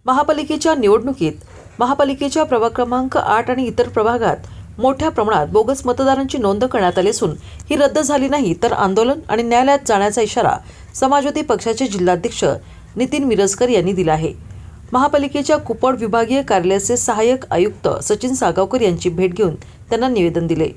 महापालिकेच्या निवडणुकीत महापालिकेच्या प्रभाग क्रमांक 8 आणि इतर प्रभागात मोठ्या प्रमाणात बोगस मतदारांची नोंद करण्यात आली असून ही रद्द झाली नाही तर आंदोलन आणि न्यायालयात जाण्याचा इशारा समाजवादी पक्षाचे जिल्हाध्यक्ष नितीन मिरजकर यांनी दिला आहे। महापालिकेच्या कुपवाड विभागीय कार्यालयाचे सहाय्यक आयुक्त सचिन सागावकर यांची भेट घेऊन त्यांना निवेदन दिले।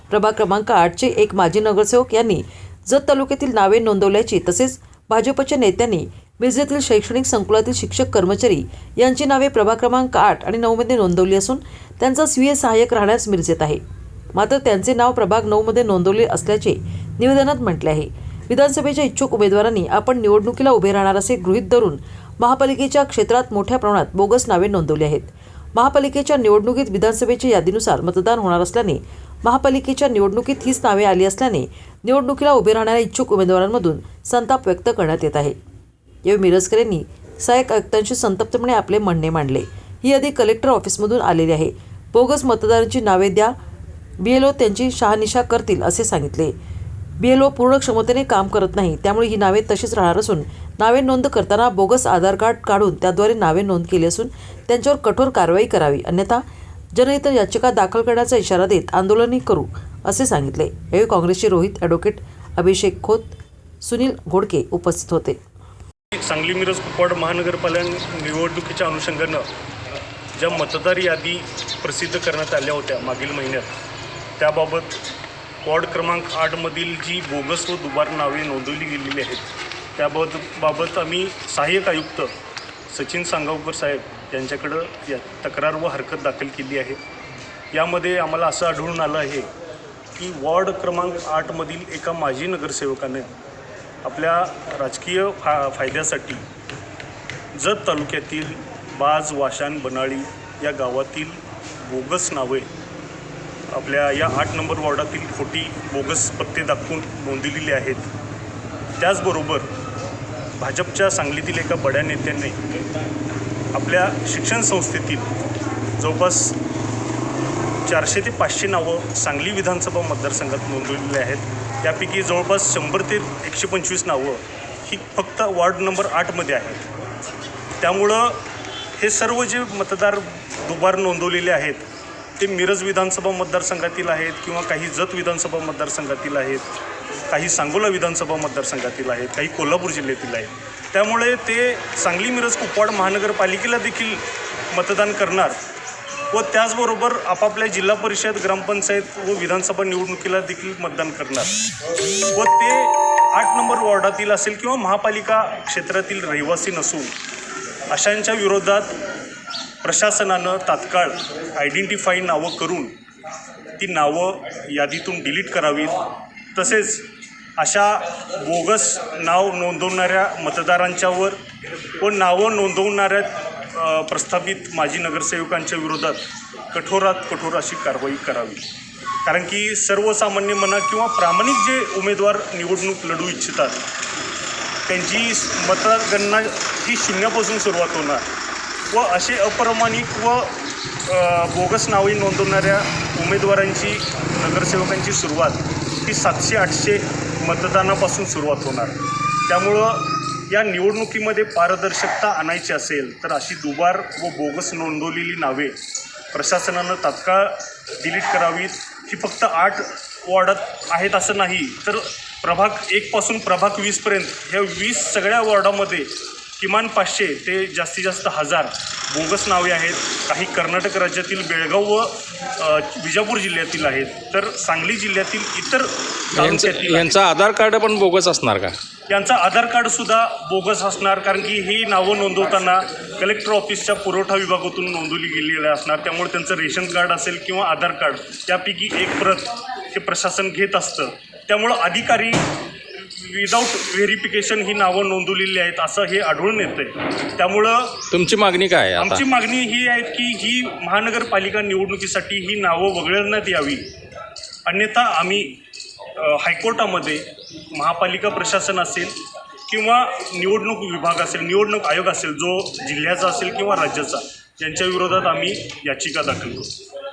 प्रभाग क्रमांक 8चे एक माजी नगरसेवक यांनी जत तालुक्यातील नावे नोंदवल्याची तसेच भाजपच्या नेत्यांनी मिरजेतील शैक्षणिक संकुलातील शिक्षक कर्मचारी यांची नावे प्रभाग क्रमांक 8 आणि 9 मध्ये नोंदवली असून त्यांचा स्वीय सहाय्यक राहण्यास मिरजेत आहे, मात्र त्यांचे नाव प्रभाग 9 मध्ये नोंदवले असल्याचे निवेदनात म्हटले आहे। विधानसभेच्या इच्छुक उमेदवारांनी आपण निवडणुकीला उभे राहणार असे गृहीत धरून महापालिकेच्या क्षेत्रात मोठ्या प्रमाणात बोगस नावे नोंदवली आहेत। महापालिकेच्या निवडणुकीत विधानसभेच्या यादीनुसार मतदान होणार असल्याने महापालिकेच्या निवडणुकीत हीच नावे आली असल्याने निवडणुकीला उभे राहणाऱ्या इच्छुक उमेदवारांमधून संताप व्यक्त करण्यात येत आहे। यावेळी मिरजकर यांनी सहाय्यक आयुक्तांशी संतप्तपणे आपले म्हणणे मांडले। ही यादी कलेक्टर ऑफिसमधून आलेली आहे। बोगस मतदारांची नावे द्या, BLO त्यांची शहानिशा करतील असे सांगितले। BLO पूर्ण क्षमतेने काम करत नाही, त्यामुळे ही नावे तशीच राहणार असून नावे नोंद करताना बोगस आधार कार्ड काढून त्याद्वारे नावे नोंद केली असून त्यांच्यावर कठोर कारवाई करावी, अन्यथा जनहित याचिका दाखल करण्याचा इशारा देत आंदोलनही करू असे सांगितले। यावेळी काँग्रेसचे रोहित ॲडव्होकेट अभिषेक खोत, सुनील घोडके उपस्थित होते। सांगली मिरज कुपवाड महानगरपालिका निवडणुकीच्या अनुषंगानं ज्या मतदार यादी प्रसिद्ध करण्यात आल्या होत्या मागील महिन्यात, त्याबाबत वॉर्ड क्रमांक 8 मधील जी बोगस व दुबार नावे नोंदवली गेलेली आहेत त्याबाबत आम्ही सहाय्यक आयुक्त सचिन सांगावकर साहेब यांच्याकडं या तक्रार व हरकत दाखल केली आहे। यामध्ये आम्हाला असं आढळून आलं आहे की वॉर्ड क्रमांक 8 मधील एका माजी नगरसेवकाने आपल्या राजकीय फायद्यासाठी जत तालुक्यातील बाज, वाशान, बनाळी या गावातील बोगस नावे आपल्या या 8 नंबर वॉर्डातील खोटी बोगस पत्ते दाखवून नोंदवलेली आहेत। त्याचबरोबर भाजपच्या सांगलीतील एका बड्या नेत्यांनी आपल्या शिक्षण संस्थेतील जवळपास 400 ते 500 नावं सांगली विधानसभा मतदारसंघात नोंदवलेली आहेत। त्यापैकी जवळपास 100 ते 125 नावं ही फक्त वॉर्ड नंबर 8 मध्ये आहेत। त्यामुळं हे सर्व जे मतदार दुबार नोंदवलेले आहेत ते मिरज विधानसभा मतदारसंघातील आहेत किंवा काही जत विधानसभा मतदारसंघातील आहेत, काही सांगोला विधानसभा मतदारसंघातील आहेत, काही कोल्हापूर जिल्ह्यातील आहेत। त्यामुळे ते सांगली मिरज कुपवाड महानगरपालिकेला देखील मतदान करणार व त्याचबरोबर आपापल्या जिल्हा परिषद, ग्रामपंचायत व विधानसभा निवडणुकीला देखील मतदान करणार व ते 8 नंबर वॉर्डातील असेल किंवा महापालिका क्षेत्रातील रहिवासी नसून अशांच्या विरोधात प्रशासनानं तात्काळ आयडेंटिफाई नावं करून ती नावं यादीतून डिलीट करावीत। तसेच अशा बोगस नाव नोंदवणाऱ्या मतदारांच्यावर व नावं नोंदवणाऱ्या प्रस्थापित माजी नगरसेवकांच्या विरोधात कठोरात कठोर अशी कारवाई करावी। कारण की सर्वसामान्य म्हणा किंवा प्रामाणिक जे उमेदवार निवडणूक लढू इच्छितात त्यांची मतगणना ही शून्यापासून सुरुवात होणार व असे अप्रामाणिक व बोगस नावे नोंदवणाऱ्या उमेदवारांची, नगरसेवकांची सुरुवात ही 700-800 मतदानापासून सुरुवात होणार। त्यामुळं या निवडणुकीमध्ये पारदर्शकता आणायची असेल तर अशी दुबार व बोगस नोंदवलेली नावे प्रशासनानं तात्काळ डिलीट करावीत। ही फक्त 8 वॉर्डात आहेत असं नाही, तर प्रभाग 1 पासून प्रभाग 20 पर्यंत ह्या 20 सगळ्या वॉर्डामध्ये किमान 500 ते जास्तीत जास्त 1000 बोगस नावे आहेत। काही कर्नाटक राज्यातील बेळगाव व विजापूर जिल्ह्यातील आहेत, तर सांगली जिल्ह्यातील इतर यांचा आधार कार्ड पण बोगस असणार का? यांचा आधार कार्डसुद्धा बोगस असणार, कारण की ही नावं नोंदवताना कलेक्टर ऑफिसच्या पुरवठा विभागातून नोंदवली गेलेली असणार। त्यामुळे त्यांचं रेशन कार्ड असेल किंवा आधार कार्ड त्यापैकी एक प्रत हे प्रशासन घेत असतं। त्यामुळं अधिकारी विदाऊट व्हेरिफिकेशन ही नावं नोंदवलेली आहेत असं हे आढळून येतं। त्यामुळं तुमची मागणी काय आहे? आमची मागणी ही आहे की ही महानगरपालिका निवडणुकीसाठी ही नावं वगळण्यात यावी, अन्यथा आम्ही हायकोर्टामध्ये महापालिका प्रशासन असेल किंवा निवडणूक विभाग असेल, निवडणूक आयोग असेल जो जिल्ह्याचा असेल किंवा राज्याचा, यांच्या विरोधात आम्ही याचिका दाखल करू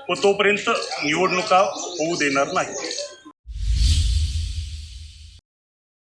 व तोपर्यंत निवडणुका होऊ देणार नाही।